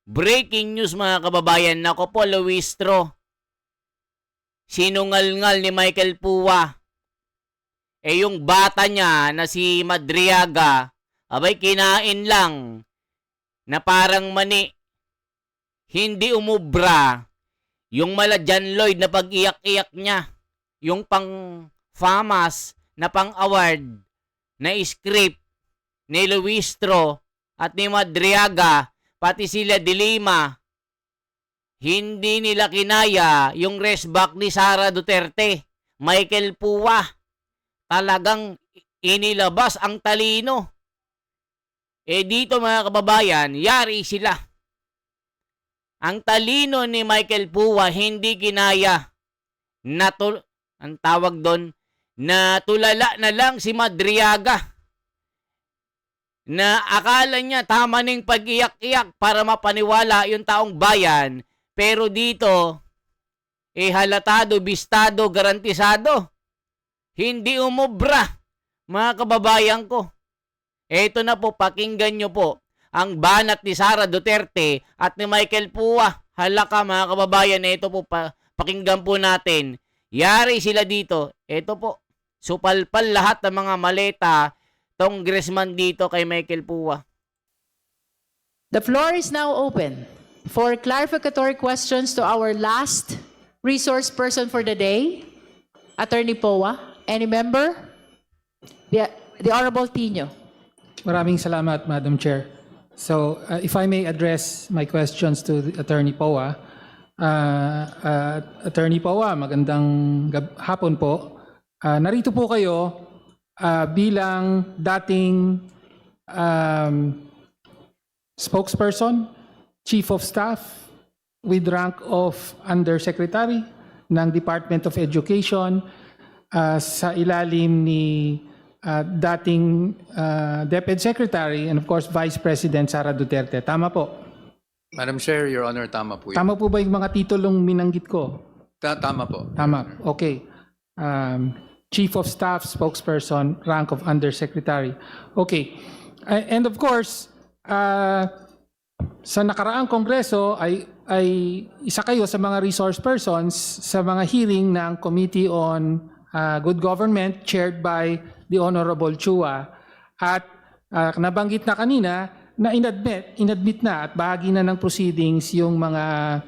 Breaking news mga kababayan, nako po Luistro, sinungal-ngal ni Michael Puwa. Yung bata niya na si Madriaga, abay kinain lang na parang mani. Hindi umubra yung mala John Lloyd na pag-iyak-iyak niya. Yung pang FAMAS na pang award na script ni Luistro at ni Madriaga, pati sila de Lima, hindi nila kinaya yung restback ni Sara Duterte. Michael Puwa, talagang inilabas ang talino. Dito mga kababayan, yari sila. Ang talino ni Michael Puwa hindi kinaya. Ang tawag doon, natulala na lang si Madriaga. Na akala niya tama ning pag-iyak-iyak para mapaniwala yung taong bayan. Pero dito, halatado, bistado, garantisado. Hindi umubra, mga kababayan ko. Ito na po, pakinggan nyo po ang banat ni Sara Duterte at ni Michael Puwa. Halaka mga kababayan, ito po, pakinggan po natin. Yari sila dito. Ito po, supalpal lahat ng mga maleta congressman dito kay Michael Puwa. The floor is now open for clarificatory questions to our last resource person for the day, Attorney Powa. Any member? The Honorable Tino. Maraming salamat, Madam Chair. So, if I may address my questions to Attorney Powa. Attorney Powa, magandang hapon po. Narito po kayo bilang dating spokesperson, chief of staff with rank of undersecretary ng Department of Education sa ilalim ni dating DepEd Secretary and of course Vice President Sara Duterte. Tama po? Madam Chair, Your Honor, tama po yun. Tama po ba yung mga titulong minanggit ko? Tama po. Tama. Okay. Chief of Staff, spokesperson, rank of undersecretary. Okay. And of course, sa nakaraang kongreso ay isa kayo sa mga resource persons sa mga hearing ng Committee on Good Government chaired by the Honorable Chua. At nabanggit na kanina na inadmit na at bahagi na ng proceedings yung mga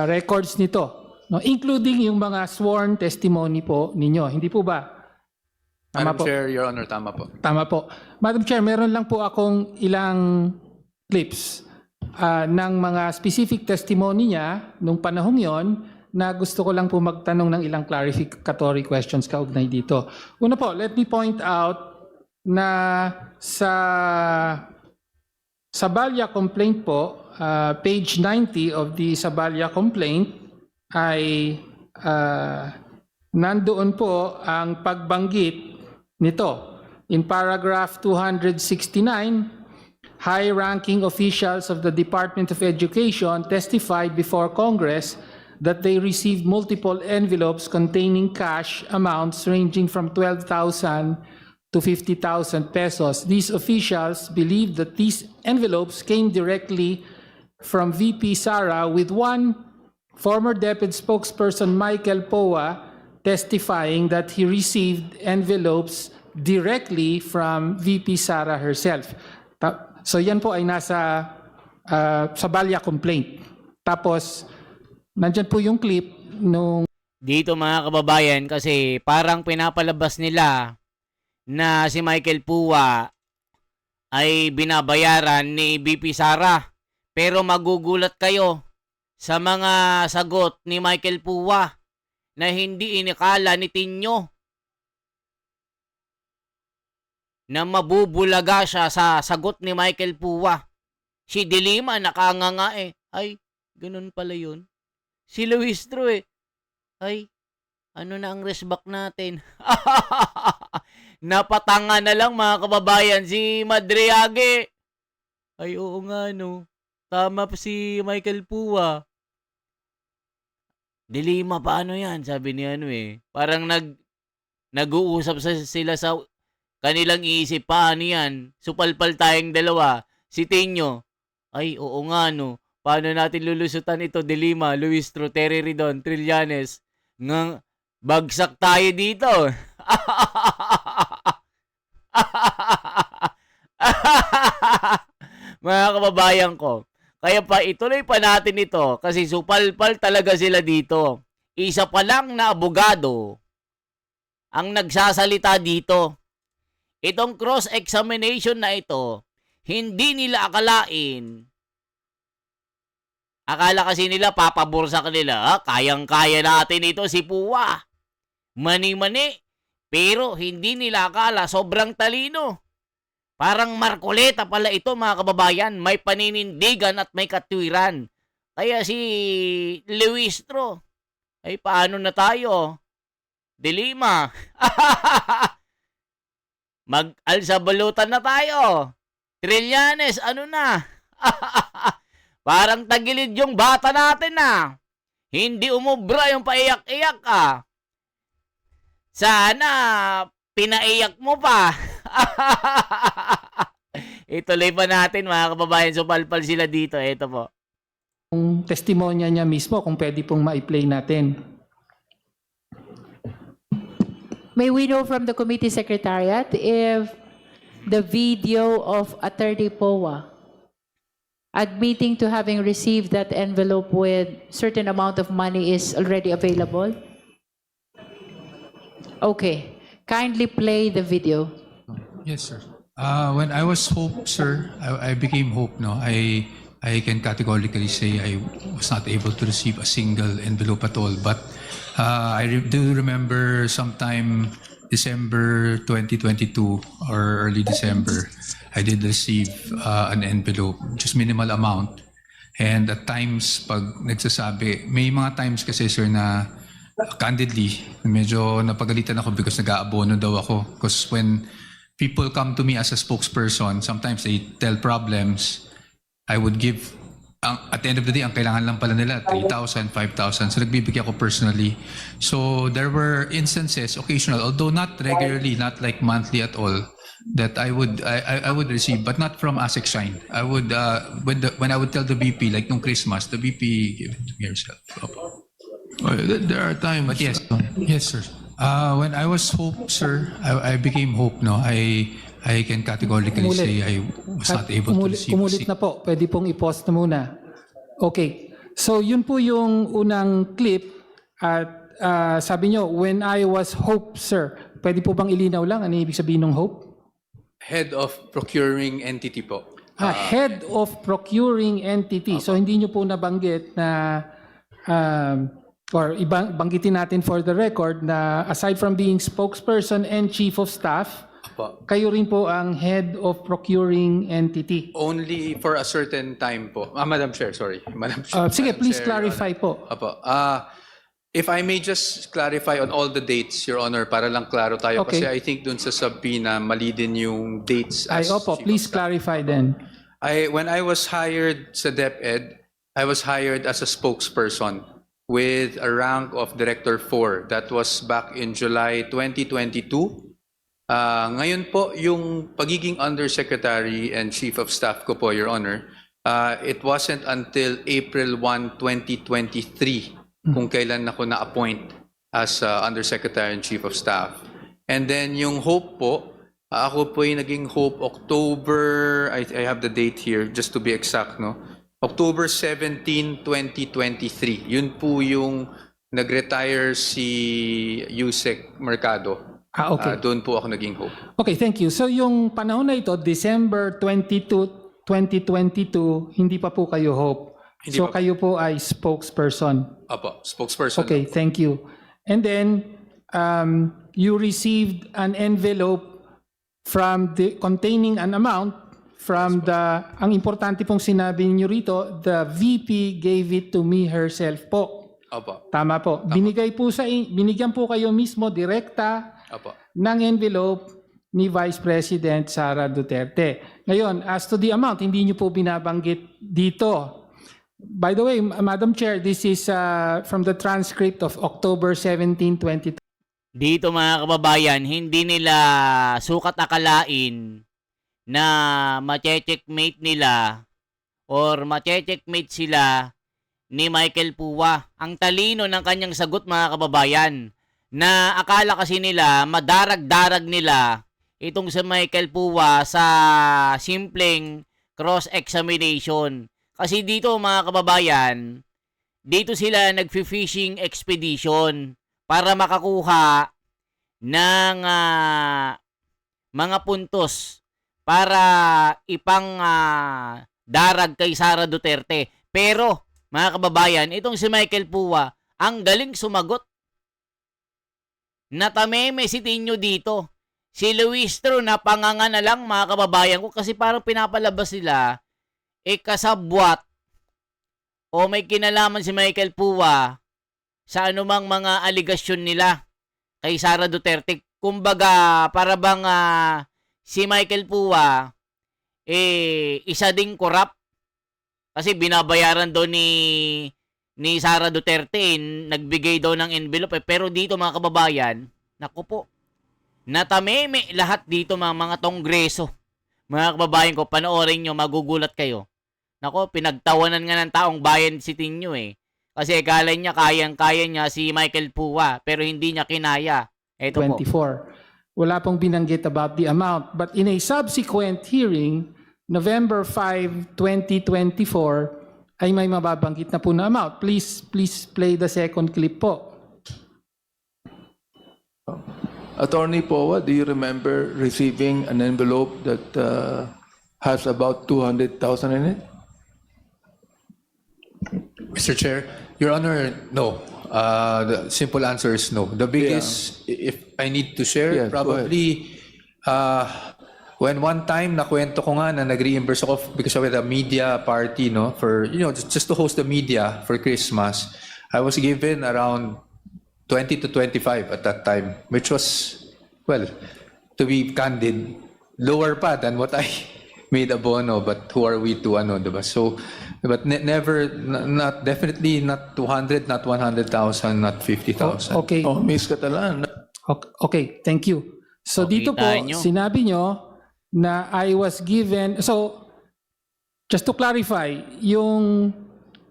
records nito. No, including yung mga sworn testimony po ninyo. Hindi po ba? Tama Madam po. Chair, Your Honor, tama po. Tama po. Madam Chair, meron lang po akong ilang clips ng mga specific testimony niya nung panahong yon na gusto ko lang po magtanong ng ilang clarificatory questions kaugnay dito. Una po, let me point out na sa Sabalya complaint po, page 90 of the Sabalya complaint, ay nandoon po ang pagbanggit nito. In paragraph 269, high-ranking officials of the Department of Education testified before Congress that they received multiple envelopes containing cash amounts ranging from 12,000 to 50,000 pesos. These officials believed that these envelopes came directly from VP Sara, with one former DepEd spokesperson Michael Powa testifying that he received envelopes directly from VP Sara herself. So yan po ay nasa Sabalya complaint. Tapos nandyan po yung clip nung Dito mga kababayan, kasi parang pinapalabas nila na si Michael Puwa ay binabayaran ni VP Sara. Pero magugulat kayo sa mga sagot ni Michael Puwa na hindi inikala ni Tinyo na mabubulaga siya sa sagot ni Michael Puwa. Si de Lima nakanganga Ay, ganun pala yun. Si Luistro ay, ano na ang restback natin? Napatanga na lang mga kababayan si Madriaga. Ay, oo nga no. Tama pa si Michael Puwa. De Lima, paano yan? Sabi ni Parang nag-uusap sila sa kanilang iisip. Paano yan? Supalpal tayong dalawa. Si Tinyo, Ay, oo nga, no. Paano natin lulusutan ito? De Lima, Luistro, Terry Ridon, Trillanes. Ngang bagsak tayo dito. Mga kababayan ko. Kaya pa ituloy pa natin ito kasi supalpal talaga sila dito. Isa pa lang na abogado ang nagsasalita dito. Itong cross-examination na ito, hindi nila akalain. Akala kasi nila papabor sa kanila, kayang-kaya natin ito si Puwa. Mani-mani. Pero hindi nila akala sobrang talino. Parang Marcoleta pala ito mga kababayan. May paninindigan at may katwiran. Kaya si Luistro, ay paano na tayo? De Lima. Mag-alsabalutan na tayo. Trillanes, ano na? Parang tagilid yung bata natin na. Hindi umubra yung paiyak-iyak ah. Sana pinaiyak mo pa. Ituloy pa natin mga kababayan. Supalpal sila dito. Ito po. Yung testimonya niya mismo kung pwede pong ma-play natin. May we know from the committee secretariat if the video of Attorney Powa admitting to having received that envelope with certain amount of money is already available? Okay. Kindly play the video. Yes, sir. When I was Hope, sir, I became Hope. No, I can categorically say I was not able to receive a single envelope at all. But do remember sometime December 2022 or early December, I did receive an envelope, just minimal amount. And at times, pag nagsasabi, may mga times kasi, sir, na candidly, medyo napagalitan ako because nag-aabono daw ako. Because when people come to me as a spokesperson, sometimes they tell problems. I would give, at the end of the day, ang kailangan lang pala nila, 3,000, 5,000. So nagbibigay ako personally. So there were instances, occasional, although not regularly, not like monthly at all, that I would receive, but not from ASEC Shine. I would, when I would tell the VP, like nung Christmas, the VP give it to me herself. There are times. But yes, yes, sir. When I was Hope, sir, I became Hope. No, I can categorically say I was not able to receive. Kumulit na po. Pwede pong i-pause na muna. Okay. So yun po yung unang clip. At sabi nyo, when I was Hope, sir. Pwede po bang ilinaw lang? Ano ibig sabihin ng Hope? Head of procuring entity po. Head of procuring entity. So hindi nyo po nabanggit na or banggitin natin for the record na aside from being spokesperson and chief of staff, Apo. kayo rin po ang head of procuring entity. Only for a certain time po. Madam Chair, sorry. Madam Chair. Sige, Madam please Chair, clarify Your po. Honor. Apo. If I may just clarify on all the dates, Your Honor, para lang klaro tayo. Okay. Kasi I think dun sa subpoena, mali din yung dates. Ay, as opo, Chief of please Staff. clarify then. When I was hired sa DepEd, I was hired as a spokesperson with a rank of Director 4. That was back in July 2022. Ngayon po, yung pagiging Undersecretary and Chief of Staff ko po, Your Honor, it wasn't until April 1, 2023 kung kailan ako na-appoint as Undersecretary and Chief of Staff. And then yung Hope po, ako po yung naging Hope October, I have the date here just to be exact, no? October 17, 2023. Yun po yung nag-retire si Yusek Mercado. Okay. Doon po ako naging Hope. Okay, thank you. So yung panahon na ito, December 22, 2022, hindi pa po kayo Hope. Hindi So pa po. kayo po ay spokesperson. Apo, spokesperson. Okay, thank you. And then you received an envelope containing an amount from ang importante pong sinabi niyo rito, the VP gave it to me herself po. Apo, Tama po. Binigyan po kayo mismo direkta apo. ng envelope ni Vice President Sara Duterte. Ngayon, as to the amount, hindi niyo po binabanggit dito. By the way, Madam Chair, this is from the transcript of October 17, 2020. Dito mga kababayan, hindi nila sukat akalain na mache-checkmate nila or mache-checkmate sila ni Michael Puwa. Ang talino ng kanyang sagot, mga kababayan, na akala kasi nila madarag-darag nila itong si Michael Puwa sa simpleng cross-examination. Kasi dito, mga kababayan, dito sila nag-fishing expedition para makakuha ng mga puntos para ipang darag kay Sara Duterte. Pero, mga kababayan, itong si Michael Puwa, ang galing sumagot. Natameme si Tinyo dito. Si Luistro, napanganga na lang, mga kababayan ko, kasi parang pinapalabas sila, kasabwat o may kinalaman si Michael Puwa sa anumang mga aligasyon nila kay Sara Duterte. Kumbaga, para bang si Michael Puwa, isa ding korap. Kasi binabayaran daw ni Sara Duterte, nagbigay daw ng envelope. Pero dito, mga kababayan, naku po, natameme lahat dito mga kongreso. Mga kababayan ko, panoorin nyo, magugulat kayo. Nako, pinagtawanan nga ng taong bayan si Tinyo Kasi akala niya kayang-kaya niya si Michael Puwa, pero hindi niya kinaya. Ito po. 24. Wala pong binanggit about the amount. But in a subsequent hearing, November 5, 2024, ay may mababanggit na po na amount. Please play the second clip po. Attorney Powa, do you remember receiving an envelope that has about 200,000 in it? Mr. Chair, Your Honor, no. The simple answer is no. The biggest, if I need to share, Yes, go probably when one time nakwento ko nga na nag-reimburse ako because of the media party, no, for just to host the media for Christmas, I was given around 20 to 25 at that time, which was, well, to be candid, lower pa than what I made abono, but who are we to diba? So, but never, not definitely not 200, not 100,000, not 50,000. Okay. Oh, Miss Catalan, Okay, thank you. So Okay, dito po, tayo. sinabi nyo na I was given, so just to clarify, yung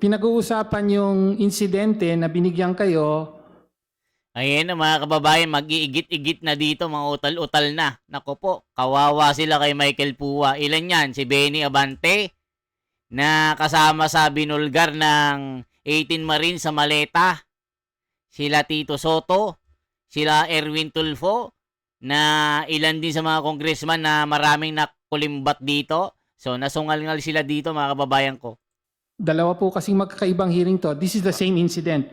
pinag-uusapan yung insidente na binigyan kayo, Ayan na, mga kababayan, mag-iigit-igit na dito, mga utal-utal na. Nako po, kawawa sila kay Michael Puwa. Ilan yan? Si Benny Abante, na kasama sa binulgar ng 18 Marines sa maleta. Sila Tito Soto, sila Erwin Tulfo, na ilan din sa mga congressman na maraming nakulimbat dito. So, nasungal-ngal sila dito, mga kababayan ko. dalawa po kasing magkakaibang hearing to. This is the same incident.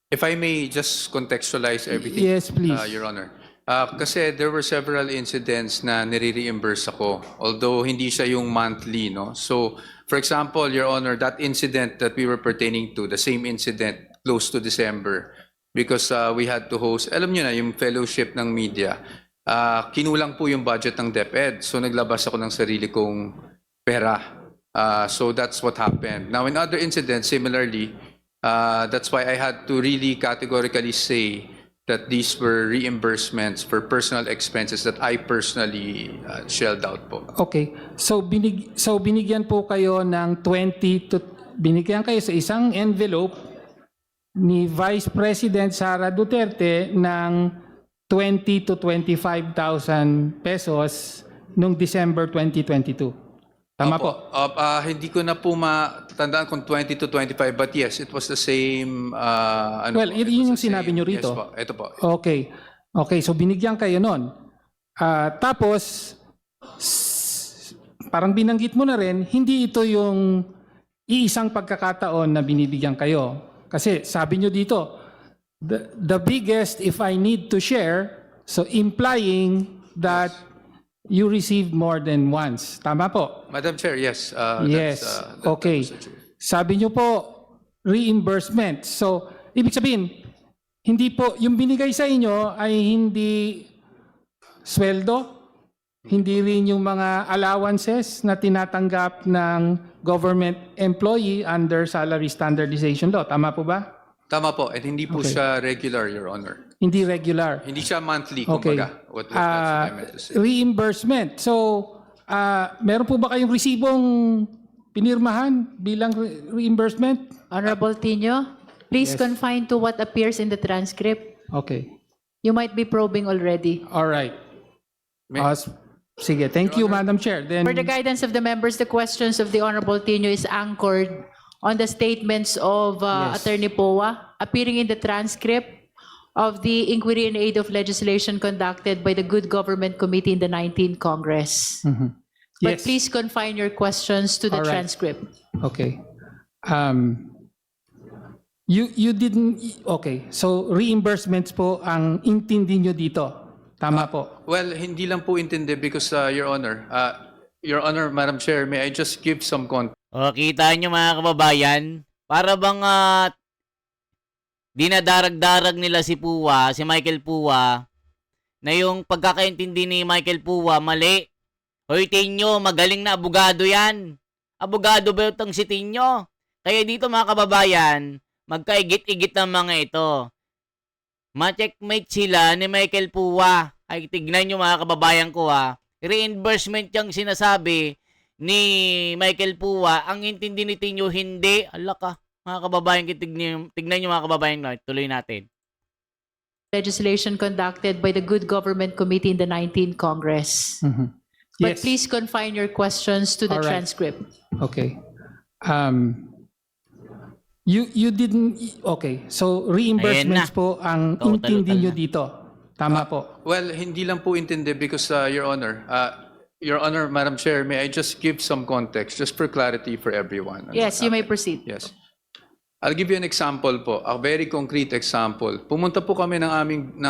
If I may just contextualize everything. Yes, please. Your Honor. Kasi there were several incidents na nire-reimburse ako, although hindi siya yung monthly, no? So, for example, Your Honor, that incident that we were pertaining to, the same incident close to December, because we had to host, alam nyo na, yung fellowship ng media, kinulang po yung budget ng DepEd, so naglabas ako ng sarili kong pera. So that's what happened. Now, in other incidents, similarly, that's why I had to really categorically say that these were reimbursements for personal expenses that I personally shelled out po. Okay. So binigyan po kayo ng binigyan kayo sa isang envelope ni Vice President Sara Duterte ng 20 to 25,000 pesos noong December 2022. Tama Opo. po? Hindi ko na po matandaan kung 20 to 25, but yes, it was the same. Well, po, it yun yung was the sinabi same. nyo rito. Yes po, ito po. Okay. Okay, so binigyan kayo nun. Tapos, parang binanggit mo na rin, hindi ito yung iisang pagkakataon na binibigyan kayo. Kasi sabi nyo dito, the biggest if I need to share, so implying that you received more than once. Tama po? Madam Chair, yes. Yes. Okay. Mr. Chair. Sabi nyo po, reimbursement. So, ibig sabihin, hindi po, yung binigay sa inyo ay hindi sweldo, hindi rin yung mga allowances na tinatanggap ng government employee under salary standardization law. Tama po ba? Tama po, and hindi po Okay. siya regular, Your Honor. Hindi regular. Hindi siya monthly, Okay. kumbaga. That's what I meant to say. Reimbursement. So, meron po ba kayong resibong pinirmahan bilang reimbursement? Honorable Tino, please Yes. confine to what appears in the transcript. Okay. You might be probing already. All right. May- Sige, thank you, Madam Chair. Then, For the guidance of the members, the questions of the Honorable Tino is anchored on the statements of Yes. Attorney Poa appearing in the transcript of the inquiry in aid of legislation conducted by the Good Government Committee in the 19th Congress. But yes. please confine your questions to the All right. transcript. Okay. You didn't, okay. So, reimbursements po ang intindi nyo dito. Tama po. Well, hindi lang po intindi because, Your Honor, Madam Chair, may I just give some context? O, kita nyo mga kababayan, para bang dinadarag-darag nila si Puwa, si Michael Puwa, na yung pagkakaintindi ni Michael Puwa, mali. Hoy, Tinyo, magaling na abogado yan. Abogado ba itong si Tinyo? Kaya dito mga kababayan, magkaigit-igit ng mga ito. Ma-checkmate sila ni Michael Puwa. Ay, tignan nyo mga kababayan ko reimbursement yung sinasabi ni Michael Puwa. Ang intindi ni Tinyo, hindi. Ala ka, mga kababayan, tignan nyo mga kababayan. Tuloy natin. Legislation conducted by the Good Government Committee in the 19th Congress. But Yes. please confine your questions to the All right. transcript. Okay. You didn't, okay. So, reimbursements Ayan na. po ang Total intindi nyo na. dito. Tama po. Well, hindi lang po intindi because, Your Honor, Madam Chair, may I just give some context just for clarity for everyone? Yes, you may proceed. Yes. I'll give you an example po, a very concrete example. Pumunta po kami ng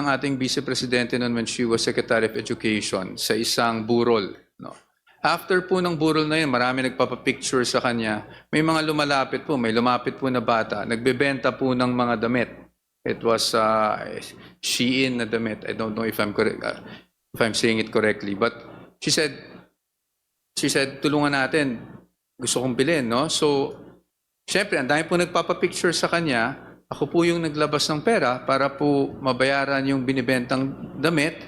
ating Vice Presidente noon when she was Secretary of Education sa isang burol. No? After po ng burol na yun, marami nagpapapicture sa kanya. May mga lumalapit po, may lumapit po na bata. Nagbebenta po ng mga damit. It was Shein na damit. I don't know if I'm correct, if I'm saying it correctly. But she said, tulungan natin. Gusto kong bilhin, no? So, siyempre, ang dami po nagpapapicture sa kanya. Ako po yung naglabas ng pera para po mabayaran yung binibentang damit.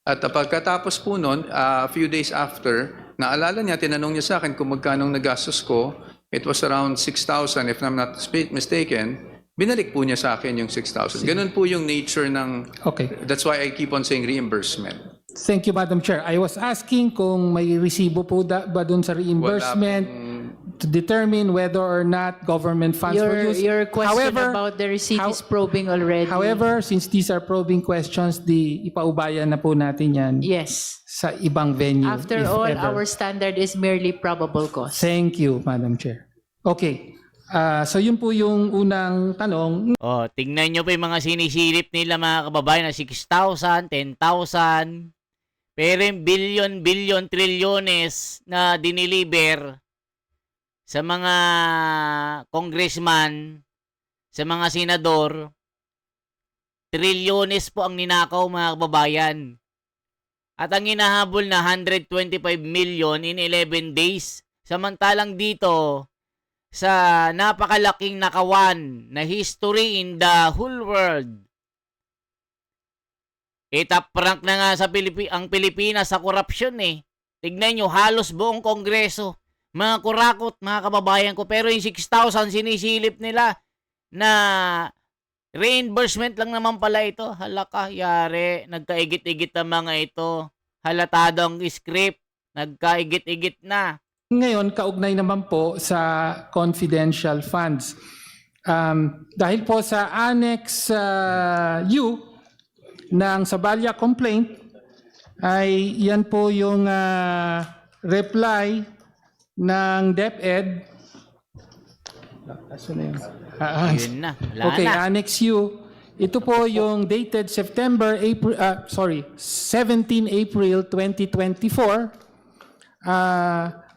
At pagkatapos po nun, a few days after, naalala niya, tinanong niya sa akin kung magkano nagastos ko. It was around 6,000 if I'm not mistaken. Binalik po niya sa akin yung 6,000. Ganun po yung nature ng... Okay. That's why I keep on saying reimbursement. Thank you, Madam Chair. I was asking kung may resibo po ba dun sa reimbursement to determine whether or not government funds were used. Your question However, about the receipt how- is probing already. However, since these are probing questions, ipaubayan na po natin yan Yes. sa ibang venue. After if all, ever. our standard is merely probable cause. Thank you, Madam Chair. Okay. So yun po yung unang tanong. O, tingnan nyo pa yung mga sinisilip nila mga kababayan na 6,000, 10,000. Pero yung billion, trilyones na diniliber sa mga congressman, sa mga senador, trilyones po ang ninakaw mga kababayan. At ang hinahabol na 125 million in 11 days. Samantalang dito, sa napakalaking nakawan na history in the whole world, top rank na nga sa ang Pilipinas sa korupsyon eh. Tignan nyo, halos buong kongreso. Mga kurakot, mga kababayan ko. Pero yung 6,000 sinisilip nila na reimbursement lang naman pala ito. Halaka, yari. Nagkaigit-igit ang mga ito. Halatado ang script. Nagkaigit-igit na. Ngayon, kaugnay naman po sa confidential funds. Dahil po sa Annex U ng Sabaya complaint, ay yan po yung reply ng DepEd. Asan na yun? Yun na. Wala Okay, na. Annex U. Ito po yung dated 17 April 2024.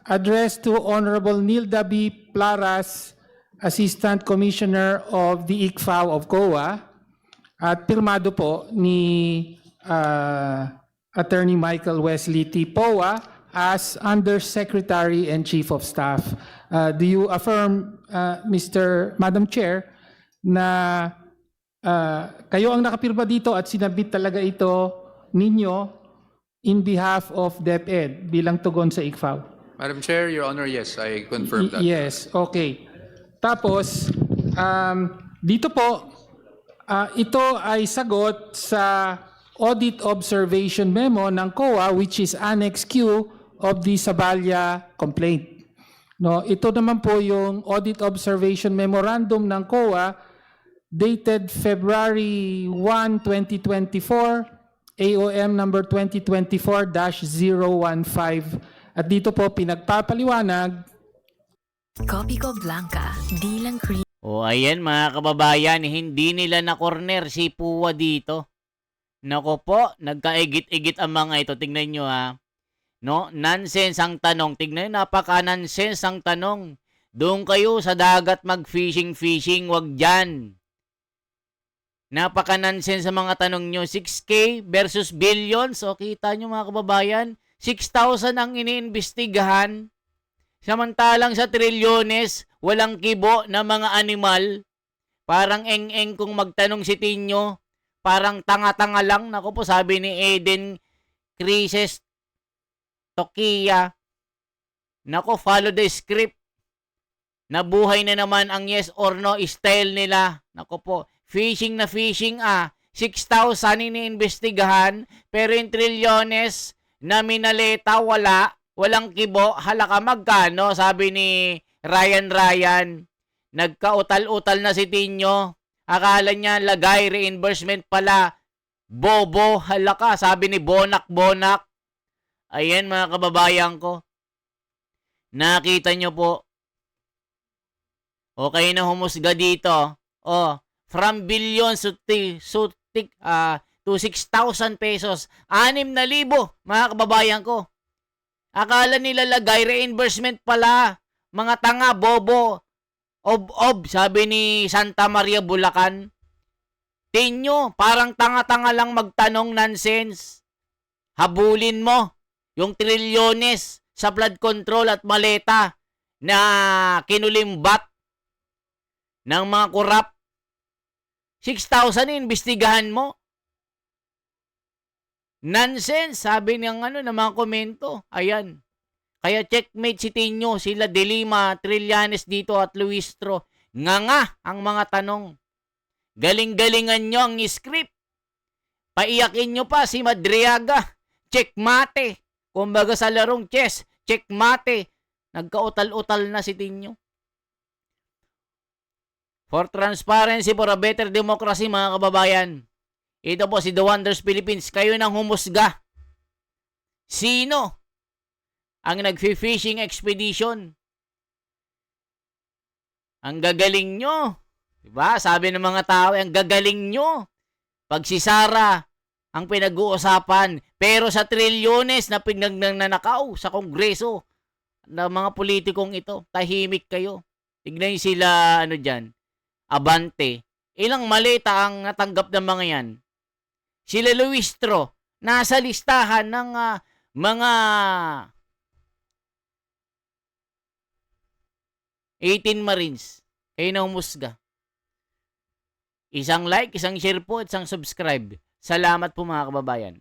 Addressed to Honorable Nilda B. Plaras, Assistant Commissioner of the ICFAO of COA, at pirmado po ni Attorney Michael Wesley T. Poa as Undersecretary and Chief of Staff. Do you affirm, Madam Chair, na kayo ang nakapirma dito at sinabit talaga ito ninyo in behalf of DepEd bilang tugon sa ICFAO? Madam Chair, Your Honor, yes, I confirm that. Yes, okay. Tapos, dito po, ito ay sagot sa Audit Observation Memo ng COA, which is Annex Q of the Sabalia complaint. No, ito naman po yung Audit Observation Memorandum ng COA dated February 1, 2024, AOM number 2024-015. At dito po pinagpapaliwanag Copy ko Blanca, di lang cream. O ayan mga kababayan, hindi nila na corner si Puwa dito. Nako po, nagkaigit-igit ang mga ito. Tingnan nyo ha. No, nonsense ang tanong. Tingnan nyo, napaka-nonsense ang tanong. Doon kayo sa dagat mag-fishing, wag dyan. Napaka-nonsense sa mga tanong nyo. 6K versus billions. O kita nyo mga kababayan, 6,000 ang iniimbestigahan. Samantalang sa trilyones, walang kibo na mga animal. Parang eng-eng kung magtanong si Tinyo. Parang tanga-tanga lang. Naku po, sabi ni Eden Crises Tokia. Naku, follow the script. Nabuhay na naman ang yes or no style nila. Naku po, fishing na fishing 6,000 iniimbestigahan, pero yung trilyones na minaleta, walang kibo, halaka magkano, sabi ni Ryan. Nagkautal-utal na si Tinyo. Akala niya lagay, reimbursement pala. Bobo, halaka, sabi ni Bonak. Ayan mga kababayan ko. Nakita nyo po. Okay na humusga dito. From billions to 6,000 pesos. 6,000 mga kababayan ko. Akala nila lagay, reimbursement pala. Mga tanga, bobo. Ob, sabi ni Santa Maria, Bulacan. Tinyo, parang tanga-tanga lang magtanong, nonsense. Habulin mo yung trilyones sa flood control at maleta na kinulimbat ng mga kurap. 6,000 imbestigahan mo. Nonsense, sabi ng ng mga komento. Ayan. Kaya checkmate si Tinyo, sila De Lima, Trillanes dito at Luistro. Nga ang mga tanong. Galing-galingan nyo ang script. Paiyakin nyo pa si Madriaga. Checkmate. Kumbaga sa larong chess, checkmate. Nagkautal-utal na si Tinyo. For transparency, for a better democracy, mga kababayan. Ito po si The Wonders Philippines. Kayo nang humusga. Sino ang nag-fishing expedition? Ang gagaling nyo. Diba? Sabi ng mga tao, ang gagaling nyo. Pag si Sara ang pinag-uusapan. Pero sa trilyones na pinagnanakaw sa Kongreso ng mga politikong ito, tahimik kayo. Tignan sila, dyan, Abante. Ilang maleta ang natanggap ng mga yan. Sila Luistro, nasa listahan ng mga 18 Marines. Kayo na humusga. Isang like, isang share po, at isang subscribe. Salamat po mga kababayan.